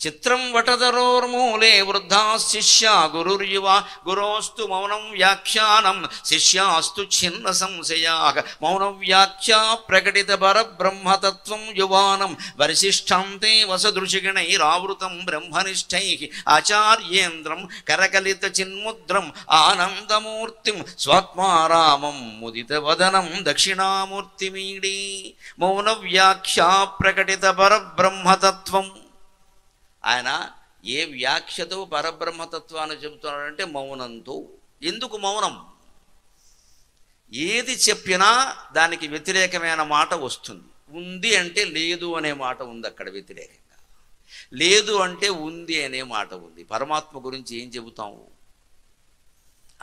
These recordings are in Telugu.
చిత్రం వటధరోర్మూలే వృద్ధా శిష్య గురుర్యువ గురోస్తు మౌనం వ్యాఖ్యానం శిష్యాస్తు ఛిన్న సంశయా మౌనం వ్యాఖ్యా ప్రకటిత పరబ్రహ్మతత్వం యువానం వరిశిష్టాంతే వసదృశిగణైరావృతం బ్రహ్మనిష్టై ఆచార్యేంద్రం కరకలిత చిన్ముద్రం ఆనందమూర్తిం స్వాత్మారామం ముదిత వదనం దక్షిణామూర్తిమీడే మౌన వ్యాఖ్యా ప్రకటిత పరబ్రహ్మతత్వం. ఆయన ఏ వ్యాఖ్యతో పరబ్రహ్మతత్వాన్ని చెబుతున్నాడంటే మౌనంతో. ఎందుకు మౌనం? ఏది చెప్పినా దానికి వ్యతిరేకమైన మాట వస్తుంది. ఉంది అంటే లేదు అనే మాట ఉంది అక్కడ వ్యతిరేకంగా, లేదు అంటే ఉంది అనే మాట ఉంది. పరమాత్మ గురించి ఏం చెబుతాము?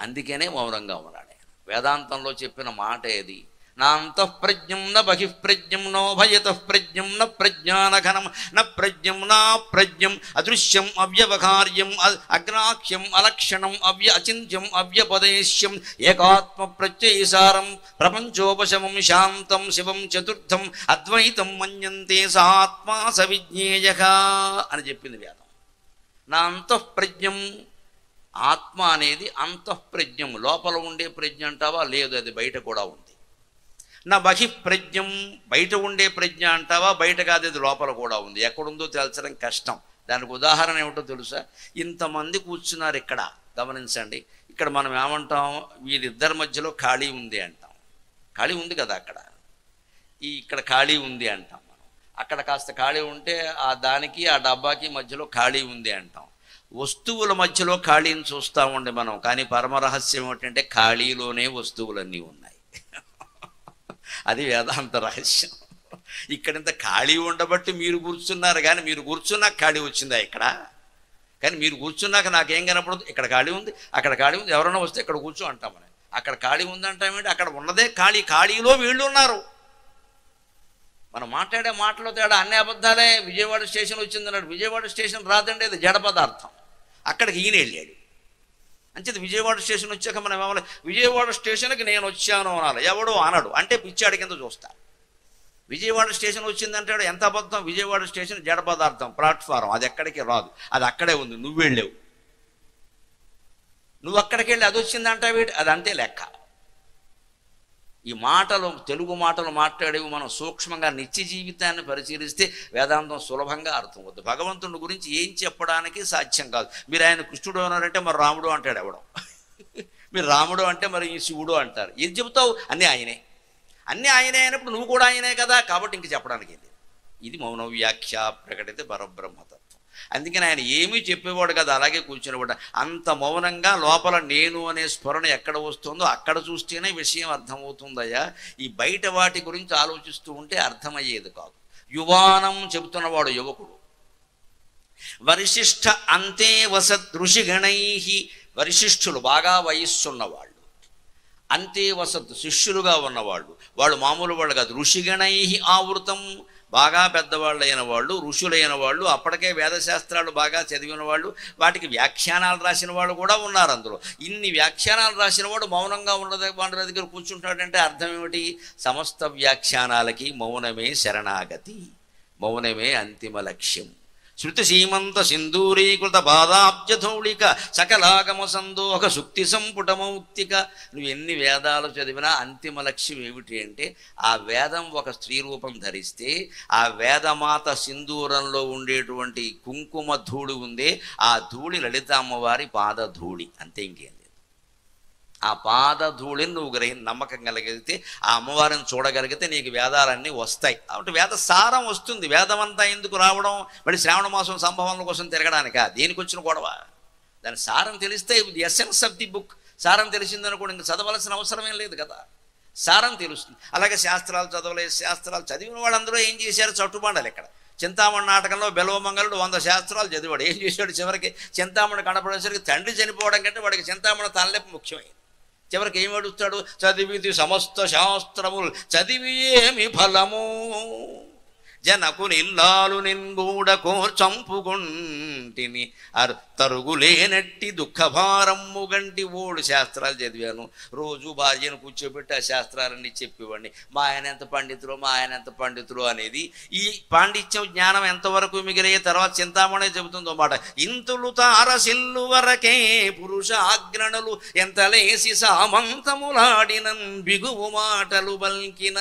అందుకనే మౌనంగా ఉన్నాడు. వేదాంతంలో చెప్పిన మాట ఏది? నా అంతఃప్రజ్ఞం న బహిఃప్రజ్ఞం నోభయతః ప్రజ్ఞం న ప్రజ్ఞానఘనం న ప్రజ్ఞం నా ప్రజ్ఞం అదృశ్యం అవ్యవకార్యం అగ్రాఖ్యం అలక్షణం అచింత్యం అవ్యపదేశ్యం ఏకాత్మ ప్రత్యయసారం ప్రపంచోపశమం శాంతం శివం చతుర్థం అద్వైతం మన్యంతే స ఆత్మా సవిజ్ఞేయః అని చెప్పింది వేదం. నా అంతఃప్రజ్ఞం, ఆత్మ అనేది అంతఃప్రజ్ఞం, లోపల ఉండే ప్రజ్ఞ అంటావా? లేదు, అది బయట కూడా ఉంది. నా బహిఃప్రజ్ఞం, బయట ఉండే ప్రజ్ఞ అంటావా? బయట కాదు, అది లోపల కూడా ఉంది. ఎక్కడుందో తేల్చడం కష్టం. దానికి ఉదాహరణ ఏమిటో తెలుసా? ఇంతమంది కూర్చున్నారు ఇక్కడ, గమనించండి. ఇక్కడ మనం ఏమంటాం? వీరిద్దరి మధ్యలో ఖాళీ ఉంది అంటాం. ఖాళీ ఉంది కదా అక్కడ, ఇక్కడ ఖాళీ ఉంది అంటాం మనం. అక్కడ కాస్త ఖాళీ ఉంటే ఆ దానికి ఆ డబ్బాకి మధ్యలో ఖాళీ ఉంది అంటాం. వస్తువుల మధ్యలో ఖాళీని చూస్తామండి మనం. కానీ పరమరహస్యం ఏమిటంటే ఖాళీలోనే వస్తువులన్నీ ఉన్నాయి. అది వేదాంత రహస్యం. ఇక్కడింత ఖాళీ ఉండబట్టి మీరు కూర్చున్నారు, కానీ మీరు కూర్చున్నాక ఖాళీ వచ్చిందా ఇక్కడ? కానీ మీరు కూర్చున్నాక నాకేం కనపడదు. ఇక్కడ ఖాళీ ఉంది, అక్కడ ఖాళీ ఉంది, ఎవరైనా వస్తే ఇక్కడ కూర్చో అంటామని. అక్కడ ఖాళీ ఉందంటామేంటి? అక్కడ ఉన్నదే ఖాళీ, ఖాళీలో వీళ్ళు ఉన్నారు. మనం మాట్లాడే మాటలో తేడా అన్ని అబద్ధాలే. విజయవాడ స్టేషన్ వచ్చిందన్నాడు, విజయవాడ స్టేషన్ రాదండి, అది జడ పదార్థం. అక్కడికి ఈయన వెళ్ళాడు. అంచేది విజయవాడ స్టేషన్ వచ్చాక మనం ఏమన్నా విజయవాడ స్టేషన్కి నేను వచ్చాను అనాలి. ఎవడో అనడు, అంటే పిచ్చాడి కింద చూస్తారు. విజయవాడ స్టేషన్ వచ్చిందంటాడు, ఎంత అబద్ధం. విజయవాడ స్టేషన్ జడ పదార్థం, ప్లాట్ఫారం, అది ఎక్కడికి రాదు, అది అక్కడే ఉంది. నువ్వు వెళ్ళావు, నువ్వు అక్కడికి వెళ్ళి అది వచ్చిందంటావు, అది అంతే లెక్క. ఈ మాటలు, తెలుగు మాటలు మాట్లాడేవి మనం సూక్ష్మంగా నిత్య జీవితాన్ని పరిశీలిస్తే వేదాంతం సులభంగా అర్థమవుతుంది. భగవంతుడి గురించి ఏం చెప్పడానికి సాధ్యం కాదు. మీరు ఆయన కృష్ణుడు అన్నారంటే మరి రాముడు అంటాడు ఎవడం, మీరు రాముడు అంటే మరి ఈ శివుడు అంటారు. ఏది చెబుతావు? అన్నీ ఆయనే. అన్నీ ఆయనే అయినప్పుడు నువ్వు కూడా ఆయనే కదా, కాబట్టి ఇంక చెప్పడానికి ఏంటి? ఇది మౌన వ్యాఖ్య ప్రకటిత పరబ్రహ్మతత్వం. అందుకని ఆయన ఏమీ చెప్పేవాడు కదా, అలాగే కూర్చునేవాడు. అంత మౌనంగా లోపల నేను అనే స్ఫురణ ఎక్కడ వస్తుందో అక్కడ చూస్తేనే విషయం అర్థమవుతుందయ్యా. ఈ బయట వాటి గురించి ఆలోచిస్తూ ఉంటే అర్థమయ్యేది కాదు. యువానం చెబుతున్నవాడు యువకుడు. వరిశిష్ట అంతే వసత్ ఋషిగణై, వరిశిష్ఠులు బాగా వయస్సున్నవాళ్ళు, అంతే వసత్ శిష్యులుగా ఉన్నవాళ్ళు, వాళ్ళు మామూలు వాళ్ళు కాదు. ఋషిగణై ఆవృతం, బాగా పెద్దవాళ్ళు అయిన వాళ్ళు, ఋషులైన వాళ్ళు, అప్పటికే వేదశాస్త్రాలు బాగా చదివిన వాళ్ళు, వాటికి వ్యాఖ్యానాలు రాసిన వాళ్ళు కూడా ఉన్నారు అందులో. ఇన్ని వ్యాఖ్యానాలు రాసిన వాడు మౌనంగా వాళ్ళ దగ్గర కూర్చుంటాడంటే అర్థం ఏమిటి? సమస్త వ్యాఖ్యానాలకి మౌనమే శరణాగతి, మౌనమే అంతిమ లక్ష్యం. శృతి సీమంత సింధూరీకృత పాదాబ్జధౌళిక సకలాగమ సందోహ సుక్తి సంపుటమౌక్తిక. నువ్వు ఎన్ని వేదాలు చదివినా అంతిమ లక్ష్యం ఏమిటి అంటే, ఆ వేదం ఒక స్త్రీ రూపం ధరిస్తే ఆ వేదమాత సింధూరంలో ఉండేటువంటి కుంకుమ ధూళి ఉందే, ఆ ధూళి లలిత అమ్మవారి పాదధూళి, అంతే, ఇంకేం లేదు. ఆ పాదధూళిని నువ్వు నమ్మకం కలిగితే, ఆ అమ్మవారిని చూడగలిగితే నీకు వేదాలన్నీ వస్తాయి. కాబట్టి వేద సారం వస్తుంది. వేదమంతా ఎందుకు రావడం? మళ్ళీ శ్రావణ మాసం సంభవనల కోసం తిరగడానికా? దేనికి వచ్చిన గొడవ? దాని సారం తెలిస్తే, the essence of the book సారం తెలిసిందనుకోండి, ఇంక చదవాల్సిన అవసరమేం లేదు కదా. సారం తెలుస్తుంది. అలాగే శాస్త్రాలు చదవలేదు, శాస్త్రాలు చదివిన వాళ్ళందరూ ఏం చేశారు? చట్టుబాండాలి. ఇక్కడ చింతామణి నాటకంలో బెలవమంగళుడు 100 శాస్త్రాలు చదివాడు. ఏం చేశాడు? చివరికి చింతామణి కనపడేసరికి తండ్రి చనిపోవడం కంటే వాడికి చింతామణి తనలేపు ముఖ్యమైంది. చివరికి ఏమి అడుగుతాడు? చదివిది సమస్త శాస్త్రములు చదివి ఏమి ఫలము, జనకునిల్లాలు నిన్గూడ చంపుకొంటిని తరుగులేనట్టి దుఃఖభారమ్ము గంటి ఓడు శాస్త్రాలు చదివాను. రోజు భార్యను కూర్చోబెట్టి ఆ శాస్త్రాలన్నీ చెప్పేవాడిని. మా ఆయన ఎంత పండితులు అనేది ఈ పాండిత్యం జ్ఞానం ఎంతవరకు మిగిలే తర్వాత చింతామణి చెబుతుందో మాట. ఇంతులు తారసిల్లు వరకే పురుష ఆజ్ఞనులు ఎంతలేసి సామంతములాడినన్ బిగువు మాటలు బల్కిన.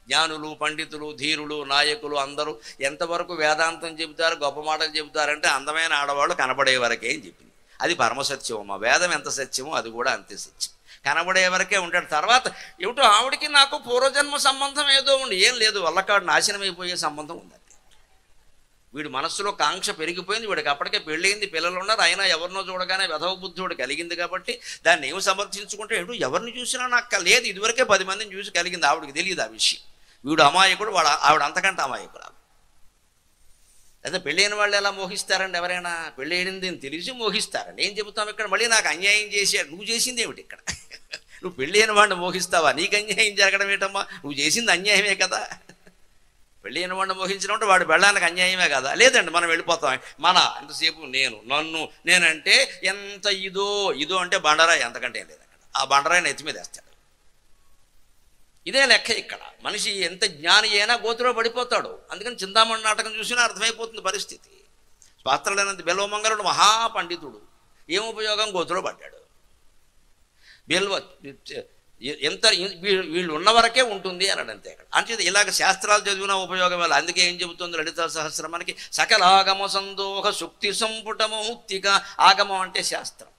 జ్ఞానులు, పండితులు, ధీరులు, నాయకులు అందరూ ఎంతవరకు వేదాంతం చెబుతారు, గొప్ప మాటలు చెబుతారంటే అందమైన ఆడవాళ్ళు కనబడే వరకే అని చెప్పింది. అది పరమసత్యం అమ్మ. వేదం ఎంత సత్యమో అది కూడా అంతే సత్యం. కనబడే వరకే ఉంటాడు. తర్వాత ఏమిటో ఆవిడికి నాకు పూర్వజన్మ సంబంధం ఏదో ఉండి ఏం లేదు, వల్లకాడు నాశనం అయిపోయే సంబంధం ఉంది. వీడి మనస్సులో కాంక్ష పెరిగిపోయింది. వీడికి అప్పటికే పెళ్ళయింది, పిల్లలు ఉన్నారు. అయినా ఎవరినో చూడగానే వెధవ బుద్ధి వాడు కలిగింది కాబట్టి దాన్ని ఏమి సమర్థించుకుంటే ఏంటో ఎవరిని చూసినా నాకు లేదు, ఇదివరకే 10 మందిని చూసి కలిగింది. ఆవిడికి తెలియదు ఆ విషయం. వీడు అమాయకుడు, ఆవిడ అంతకంటే అమాయకురాలు. అయితే పెళ్ళైన వాళ్ళు ఎలా మోహిస్తారండి? ఎవరైనా పెళ్ళైంది తెలిసి మోహిస్తారండి. ఏం చెబుతాం ఇక్కడ? మళ్ళీ నాకు అన్యాయం చేశాడు. నువ్వు చేసింది ఏమిటి ఇక్కడ? నువ్వు పెళ్ళైన వాడిని మోహిస్తావా? నీకు అన్యాయం జరగడం ఏంటమ్మా? నువ్వు చేసింది అన్యాయమే కదా. పెళ్ళైన వాడిని మోహించడం అంటే వాడు పెళ్ళడానికి అన్యాయమే కదా. లేదండి, మనం వెళ్ళిపోతాం. ఎంతసేపు నేనంటే ఎంత ఇదో అంటే బండరాయి, ఎంతకంటే ఏం లేదు అక్కడ. ఆ బండరాయిని ఎత్తి మీద వేస్తాడు. ఇదే లెక్క ఇక్కడ. మనిషి ఎంత జ్ఞాని అయినా గోతులో పడిపోతాడు. అందుకని చింతామణి నాటకం చూసినా అర్థమైపోతుంది పరిస్థితి. శాస్త్రాలైనంత బెల్వమంగళుడు మహాపండితుడు, ఏం ఉపయోగం? గోతులో పడ్డాడు. ఎంత వీళ్ళు ఉన్న వరకే ఉంటుంది అని అంతే ఇక్కడ. అంటే ఇలాగ శాస్త్రాలు చదివిన ఉపయోగం వల్ల. అందుకే ఏం చెబుతుంది లలితా సహస్రమానికి? సకల ఆగమ సందోహ సుక్తి సంపుటమౌక్తిక. ఆగమం అంటే శాస్త్రం.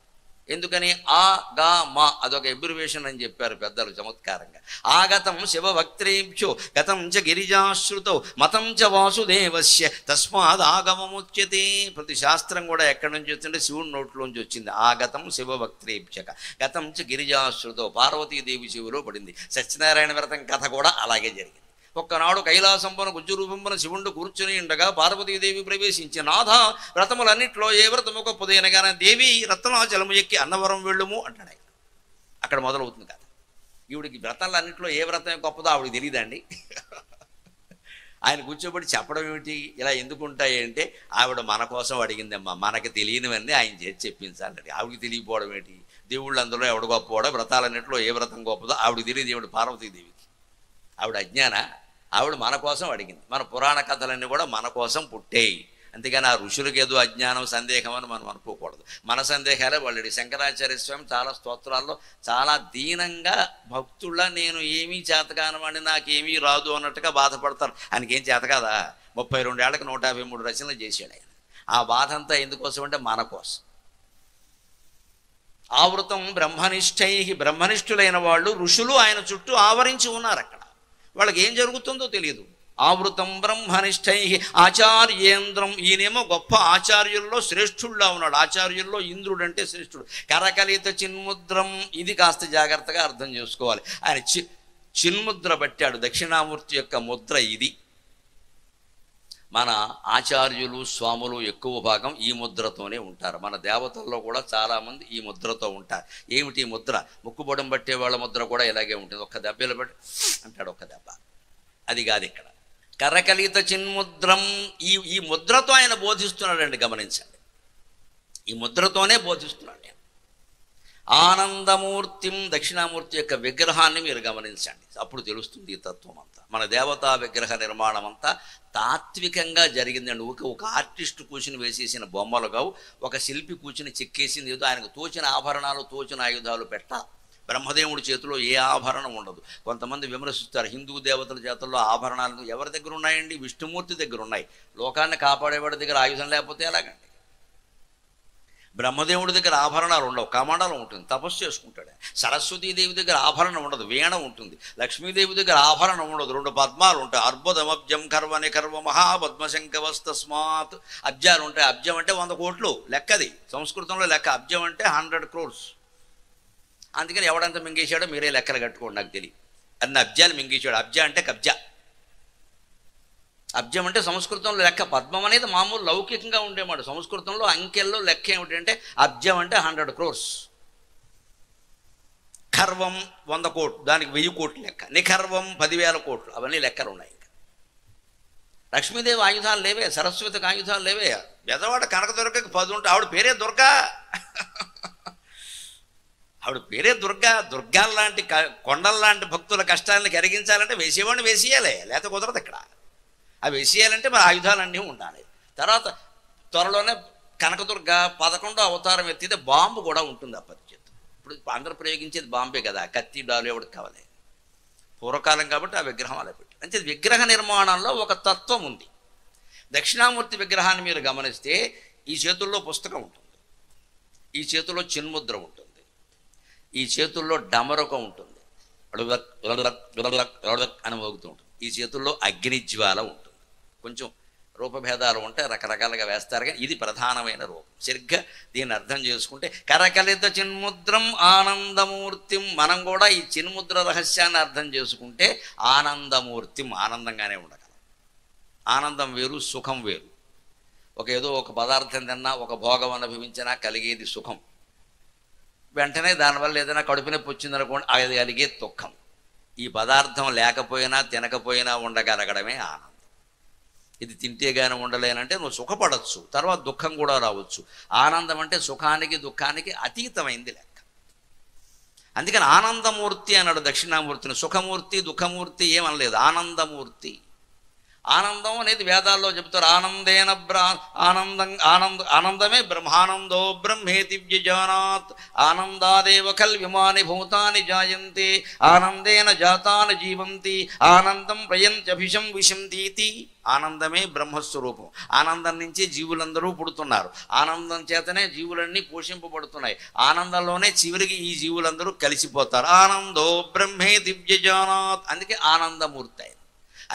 ఎందుకని? ఆగమ అదొక ఎబ్రివేషన్ అని చెప్పారు పెద్దలు చమత్కారంగా. ఆగతం శివభక్తేభ్యో గతం చ గిరిజాశ్రుతౌ మతం చ వాసుదేవస్య తస్మాద్ ఆగమముచ్యతే. ప్రతి శాస్త్రం కూడా ఎక్కడి నుంచి వచ్చింటే శివుడి నోట్లోంచి వచ్చింది. ఆగతం శివభక్తేభ్యక గతం చ గిరిజాశ్రుతౌ. పార్వతీదేవి చెవిలో పడింది. సత్యనారాయణ వ్రతం కథ కూడా అలాగే జరిగింది. ఒక్కనాడు కైలాసంపన గుజ్జు రూపంపన శివుండు కూర్చుని ఉండగా పార్వతీదేవి ప్రవేశించి, నాథ వ్రతములన్నింటిలో ఏ వ్రతము గొప్పదైనగానే దేవి రత్నాచలము ఎక్కి అన్నవరం వెళ్ళుము అంటాడు ఆయన. అక్కడ మొదలవుతుంది కదా. ఈవిడికి వ్రతాలన్నింటిలో ఏ వ్రతం గొప్పదో ఆవిడికి తెలియదండి. ఆయన కూర్చోబెట్టి చెప్పడం ఏమిటి? ఇలా ఎందుకుంటాయి అంటే, ఆవిడ మన కోసం అడిగిందమ్మా, మనకి తెలియనివన్నీ ఆయన చేసి చెప్పించాలండి. ఆవిడికి తెలియకపోవడం ఏంటి? దేవుళ్ళు అందులో ఎవడు గొప్పవాడో, వ్రతాలన్నింటిలో ఏ వ్రతం గొప్పదో ఆవిడికి తెలియదు. దేవుడు పార్వతీదేవికి ఆవిడ అజ్ఞాన. ఆవిడ మన కోసం అడిగింది. మన పురాణ కథలన్నీ కూడా మన కోసం పుట్టేయి. అంతేగాని ఆ ఋషులకు ఏదో అజ్ఞానం, సందేహం అని మనం అనుకోకూడదు. మన సందేహాలే వాళ్ళు. శంకరాచార్య స్వామి చాలా స్తోత్రాల్లో చాలా దీనంగా భక్తుళ్ళ నేను ఏమీ చేతకానవాడిని, నాకేమీ రాదు అన్నట్టుగా బాధపడతారు. ఆయనకేం చేత కాదా? 32 ఏళ్ళకి 153 రచనలు చేశాడు ఆయన. ఆ బాధ అంతా ఎందుకోసం అంటే మన కోసం. ఆవృతం బ్రహ్మనిష్టై. బ్రహ్మనిష్ఠులైన వాళ్ళు ఋషులు ఆయన చుట్టూ ఆవరించి ఉన్నారు. అక్కడ వాళ్ళకి ఏం జరుగుతుందో తెలియదు. ఆవృతం బ్రహ్మనిష్టై ఆచార్యేంద్రం. ఈయనేమో గొప్ప ఆచార్యుల్లో శ్రేష్ఠుల్లా ఉన్నాడు. ఆచార్యుల్లో ఇంద్రుడు అంటే శ్రేష్ఠుడు. కరకలిత చిన్ముద్రం. ఇది కాస్త జాగ్రత్తగా అర్థం చేసుకోవాలి. ఆయన చిన్ముద్ర పెట్టాడు. దక్షిణామూర్తి యొక్క ముద్ర ఇది. మన ఆచార్యులు, స్వాములు ఎక్కువ భాగం ఈ ముద్రతోనే ఉంటారు. మన దేవతల్లో కూడా చాలామంది ఈ ముద్రతో ఉంటారు. ఏమిటి ముద్ర? ముక్కుబొడం పట్టే వాళ్ళ ముద్ర కూడా ఇలాగే ఉంటుంది. ఒక్క దెబ్బలు పట్టి అంటాడు, ఒక్క దెబ్బ. అది కాదు ఇక్కడ. కరకలిత చిన్ముద్రం. ఈ ముద్రతో ఆయన బోధిస్తున్నాడండి. గమనించండి, ఈ ముద్రతోనే బోధిస్తున్నాడు. ఆనందమూర్తిం. దక్షిణామూర్తి యొక్క విగ్రహాన్ని మీరు గమనించండి, అప్పుడు తెలుస్తుంది ఈ తత్వం అంతా. మన దేవతా విగ్రహ నిర్మాణం అంతా తాత్వికంగా జరిగిందండి. ఒక ఆర్టిస్టు కూర్చుని వేసేసిన బొమ్మలు కావు, ఒక శిల్పి కూర్చుని చెక్కేసింది ఏదో. ఆయనకు తోచిన ఆభరణాలు, తోచిన ఆయుధాలు పెట్టాలి. బ్రహ్మదేవుడి చేతిలో ఏ ఆభరణం ఉండదు. కొంతమంది విమర్శిస్తారు, హిందూ దేవతల చేతుల్లో ఆభరణాలు ఎవరి దగ్గర ఉన్నాయండి? విష్ణుమూర్తి దగ్గర ఉన్నాయి. లోకాన్ని కాపాడేవాడి దగ్గర ఆయుధం లేకపోతే ఎలాగండి? బ్రహ్మదేవుడి దగ్గర ఆభరణాలు ఉండవు, కమండలం ఉంటుంది, తపస్సు చేసుకుంటాడు. సరస్వతీదేవి దగ్గర ఆభరణం ఉండదు, వీణ ఉంటుంది. లక్ష్మీదేవి దగ్గర ఆభరణం ఉండదు, 2 పద్మాలు ఉంటాయి. అర్బుదమబ్జం కర్వ నికర్వ మహాపద్మశంకవస్తస్మాత్. అబ్జాలు ఉంటాయి. అబ్జం అంటే 100 కోట్లు లెక్కది. సంస్కృతంలో లెక్క. అబ్జం అంటే 100 crores. అందుకని ఎవడంత మింగేశాడో మీరే లెక్కలు కట్టుకోండి, నాకు తెలియదు. అన్ని అబ్జాలు మింగేశాడు. అబ్జ అంటే కబ్జా. అబ్జం అంటే సంస్కృతంలో లెక్క. పద్మం అనేది మామూలు లౌకికంగా ఉండేమాట. సంస్కృతంలో అంకెల్లో లెక్క ఏమిటంటే అబ్జం అంటే 100 crores. ఖర్వం 100 కోట్లు, దానికి 1000 కోట్లు లెక్క. నిఖర్వం 10,000 కోట్లు. అవన్నీ లెక్కలు ఉన్నాయి. లక్ష్మీదేవి ఆయుధాలు లేవే, సరస్వతికి ఆయుధాలు లేవే. బెదవాడ కనకదుర్గకి 10 ఉంటే ఆవిడ పేరే దుర్గా. ఆవిడ పేరే దుర్గా. దుర్గాల్లాంటి కొండల్లాంటి భక్తుల కష్టాలను కరిగించాలంటే వేసేవాడిని వేసేయాలి, లేకపోతే కుదరదు. ఇక్కడ అవి వేసేయాలంటే మరి ఆయుధాలన్నీ ఉండాలి. తర్వాత త్వరలోనే కనకదుర్గ 11వ అవతారం ఎత్తితే బాంబు కూడా ఉంటుంది అప్పటి. ఇప్పుడు అందరూ ప్రయోగించేది బాంబే కదా, కత్తి డాలు ఎవరికి కావాలి. పూర్వకాలం కాబట్టి ఆ విగ్రహం అలా పెట్టి. అంటే విగ్రహ నిర్మాణంలో ఒక తత్వం ఉంది. దక్షిణామూర్తి విగ్రహాన్ని మీరు గమనిస్తే ఈ చేతుల్లో పుస్తకం ఉంటుంది, ఈ చేతుల్లో చిన్ముద్ర ఉంటుంది, ఈ చేతుల్లో డమరకం ఉంటుంది, అని మోగుతూ ఉంటుంది, ఈ చేతుల్లో అగ్నిజ్వాల ఉంటుంది. కొంచెం రూపభేదాలు ఉంటే రకరకాలుగా వేస్తారు, కానీ ఇది ప్రధానమైన రూపం. సరిగ్గా దీన్ని అర్థం చేసుకుంటే కరకలిత చిన్ముద్రం ఆనందమూర్తిం. మనం కూడా ఈ చిన్ముద్ర రహస్యాన్ని అర్థం చేసుకుంటే ఆనందమూర్తిం, ఆనందంగానే ఉండగలం. ఆనందం వేరు, సుఖం వేరు. ఏదో ఒక పదార్థం తిన్నా, ఒక భోగం అనుభవించినా కలిగేది సుఖం. వెంటనే దానివల్ల ఏదైనా కడుపు నొప్పి వచ్చిందనుకోండి, అది కలిగే దుఃఖం. ఈ పదార్థం లేకపోయినా తినకపోయినా ఉండగలగడమే ఆనందం. ఇది తింటే కానీ ఉండలేనంటే నువ్వు సుఖపడవచ్చు, తర్వాత దుఃఖం కూడా రావచ్చు. ఆనందం అంటే సుఖానికి దుఃఖానికి అతీతమైంది లెక్క. అందుకని ఆనందమూర్తి అన్నాడు దక్షిణామూర్తిని. సుఖమూర్తి దుఃఖమూర్తి ఏమనలేదు, ఆనందమూర్తి. ఆనందం అనేది వేదాల్లో చెబుతారు. ఆనందేన ఆనందమే బ్రహ్మానందో బ్రహ్మేతి వ్యజానాత్. ఆనందాదేవ కల్విమాని భూతాని జాయంతే. ఆనందేన జాతాని జీవంతి. ఆనందం ప్రయంత్యభిషం విశంతీతి. ఆనందమే బ్రహ్మస్వరూపం. ఆనందం నుంచి జీవులందరూ పుడుతున్నారు, ఆనందం చేతనే జీవులన్నీ పోషింపబడుతున్నాయి, ఆనందంలోనే చివరికి ఈ జీవులందరూ కలిసిపోతారు. ఆనందో బ్రహ్మే దివ్యజానాత్. అందుకే ఆనందమూర్తి ఆయన.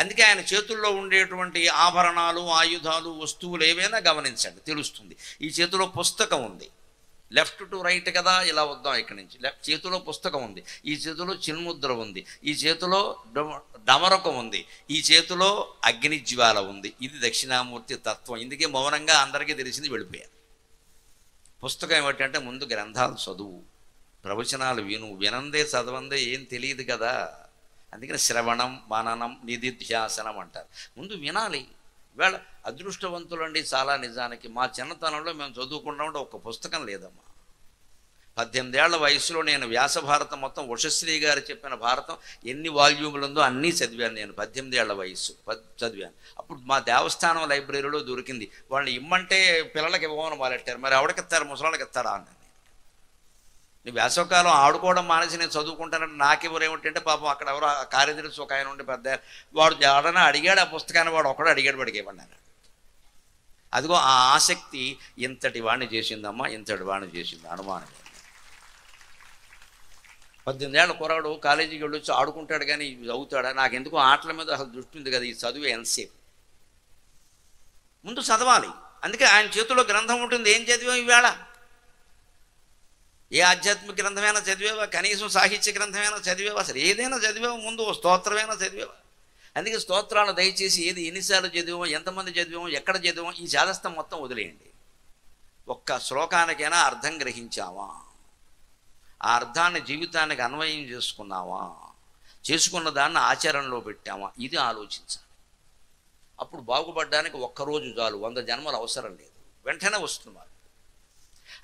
అందుకే ఆయన చేతుల్లో ఉండేటువంటి ఆభరణాలు, ఆయుధాలు, వస్తువులు ఏవైనా గమనించండి, తెలుస్తుంది. ఈ చేతిలో పుస్తకం ఉంది, లెఫ్ట్ టు రైట్ కదా, ఇలా వద్దాం ఇక్కడి నుంచి. చేతిలో పుస్తకం ఉంది, ఈ చేతిలో చిన్ముద్ర ఉంది, ఈ చేతిలో డమరకం ఉంది, ఈ చేతిలో అగ్నిజ్వాల ఉంది. ఇది దక్షిణామూర్తి తత్వం. ఇందుకే మౌనంగా అందరికీ తెలిసింది వెళ్ళిపోయారు. పుస్తకం ఏమిటంటే ముందు గ్రంథాలు చదువు, ప్రవచనాలు విను. వినందే చదవందే ఏం తెలియదు కదా. అందుకని శ్రవణం, మననం, నిధిధ్యాసనం అంటారు. ముందు వినాలి. ఇవాళ అదృష్టవంతులండి చాలా. నిజానికి మా చిన్నతనంలో మేము చదువుకుంటామంటే ఒక పుస్తకం లేదమ్మా. 18 ఏళ్ల వయసులో నేను వ్యాస భారతం మొత్తం ఉషశ్రీ గారు చెప్పిన భారతం ఎన్ని వాల్యూములు ఉందో అన్నీ చదివాను నేను. 18 ఏళ్ల వయసు చదివాను. అప్పుడు మా దేవస్థానం లైబ్రరీలో దొరికింది. వాళ్ళని ఇమ్మంటే పిల్లలకి ఇవ్వమని మొదలెట్టారు. మరి ఎవడికిస్తారు, ముసలాళ్ళకి ఇస్తారా అన్నది. నీ వేసవకాలం ఆడుకోవడం మానేసి నేను చదువుకుంటానంటే నాకెవరు ఏమిటంటే పాపం అక్కడ ఎవరో కార్యదర్శి ఒక ఆయన ఉండి పెద్ద వాడు ఎవడన్నా అడిగాడు ఆ పుస్తకాన్ని, వాడు ఒకడు అడిగాడు, వాడికి ఇవ్వండి అన్నాడు. అదిగో ఆ ఆసక్తి ఇంతటి వాడిని చేసిందమ్మా, ఇంతటి వాడిని చేసింది. అనుమానం. 18 ఏళ్ల కుర్రాడు కాలేజీకి వెళ్ళొచ్చి ఆడుకుంటాడు కానీ చదువుతాడా? నాకెందుకు ఆటల మీద అసలు దృష్టి ఉంది కదా, ఈ చదువు ఎంతసేపు. ముందు చదవాలి. అందుకే ఆయన చేతిలో గ్రంథం ఉంటుంది. ఏం చదివాం ఈవేళ? ఏ ఆధ్యాత్మిక గ్రంథమైనా చదివేవా? కనీసం సాహిత్య గ్రంథమైనా చదివేవా? అసలు ఏదైనా చదివేవా? ముందు స్తోత్రమైనా చదివేవా? అందుకే స్తోత్రాలు దయచేసి ఏది ఎన్నిసార్లు చదివామో, ఎంతమంది చదివామో, ఎక్కడ చదివామో ఈ చాదస్తం మొత్తం వదిలేయండి. ఒక్క శ్లోకానికైనా అర్థం గ్రహించావా? ఆ అర్థాన్ని జీవితానికి అన్వయం చేసుకున్నావా? చేసుకున్న దాన్ని ఆచరణలో పెట్టామా? ఇది ఆలోచించాలి. అప్పుడు బాగుపడడానికి ఒక్కరోజు చాలు, 100 జన్మలు అవసరం లేదు, వెంటనే వస్తున్నారు.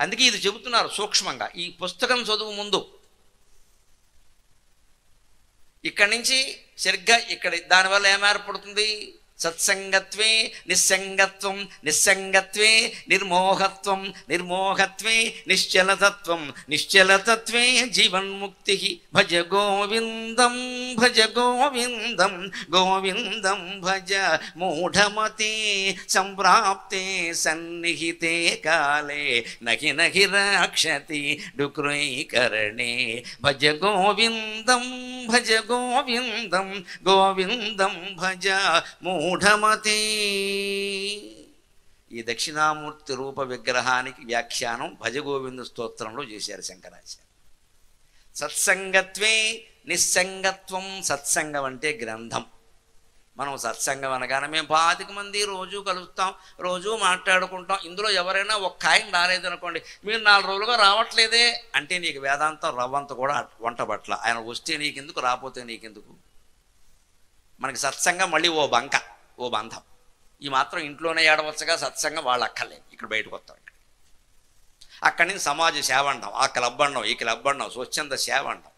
అందుకే ఇది చెబుతున్నారు సూక్ష్మంగా. ఈ పుస్తకం చదువు ముందు ఇక్కడి నుంచి సరిగ్గా ఇక్కడ దానివల్ల ఏం ఏర్పడుతుంది? సత్సంగత్వే నిస్సంగత్వం, నిస్సంగత్వే నిర్మోహత్వం, నిర్మోహత్వే నిశ్చలతత్వం, నిశ్చలతత్వే జీవన్ముక్తి. భజ గోవిందం, భజ గోవిందం, గోవిందం భజ మూఢమతే. సంప్రాప్తే సన్నిహితే కాలే నహి నహి రక్షతి డుక్రైకరణే. భజ గోవిందం, భజ గోవిందం, గోవిందం భజ మూఢమతి. ఈ దక్షిణామూర్తి రూప విగ్రహానికి వ్యాఖ్యానం భజగోవింద స్తోత్రంలో చేశారు శంకరాచార్య. సత్సంగత్వే నిస్సంగత్వం. సత్సంగం అంటే గ్రంథం. మనం సత్సంగం అనగానే మేము 25 మంది రోజు కలుస్తాం, రోజు మాట్లాడుకుంటాం. ఇందులో ఎవరైనా ఒక్క ఆయన రాలేదనుకోండి, మీరు 4 రోజులుగా రావట్లేదే అంటే నీకు వేదాంతం రవ్వంత కూడా వంట పట్ల. ఆయన వస్తే నీకెందుకు, రాకపోతే నీకెందుకు? మనకి సత్సంగం మళ్ళీ ఓ బంక, ఓ బంధం. ఈ మాత్రం ఇంట్లోనే ఏడవచ్చగా సత్సంగం వాళ్ళు అక్కర్లేదు, ఇక్కడ బయటకు వస్తాం. ఇక్కడ అక్కడి నుంచి సమాజ సేవ అంటాం, ఆ క్లబ్ అంటాం, ఈ క్లబ్ అంటాం, స్వచ్ఛంద సేవ అంటాం.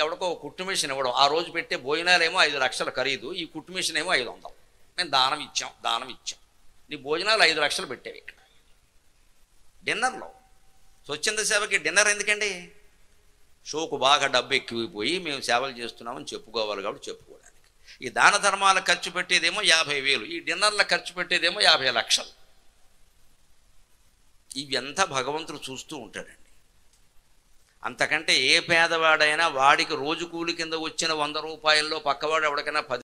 ఎవడికో కుట్టు మిషన్ ఇవ్వడం, ఆ రోజు పెట్టే భోజనాలేమో 5 లక్షల ఖరీదు, ఈ కుట్టు మిషన్ ఏమో 500. మేము దానం ఇచ్చాం. నీ భోజనాలు 5 లక్షలు పెట్టేవి ఇక్కడ డిన్నర్లో. స్వచ్ఛంద సేవకి డిన్నర్ ఎందుకండి? షోకు బాగా డబ్బు ఎక్కువైపోయి మేము సేవలు చేస్తున్నామని చెప్పుకోవాలి కాబట్టి చెప్పుకోవడానికి. ఈ దాన ధర్మాలకు ఖర్చు పెట్టేదేమో 50,000, ఈ డిన్నర్లకు ఖర్చు పెట్టేదేమో 50 లక్షలు. ఇవి ఎంత భగవంతుడు చూస్తూ ఉంటాడండి. అంతకంటే ఏ పేదవాడైనా వాడికి రోజు కూలి కింద వచ్చిన 100 రూపాయల్లో పక్కవాడు ఎవరికైనా 10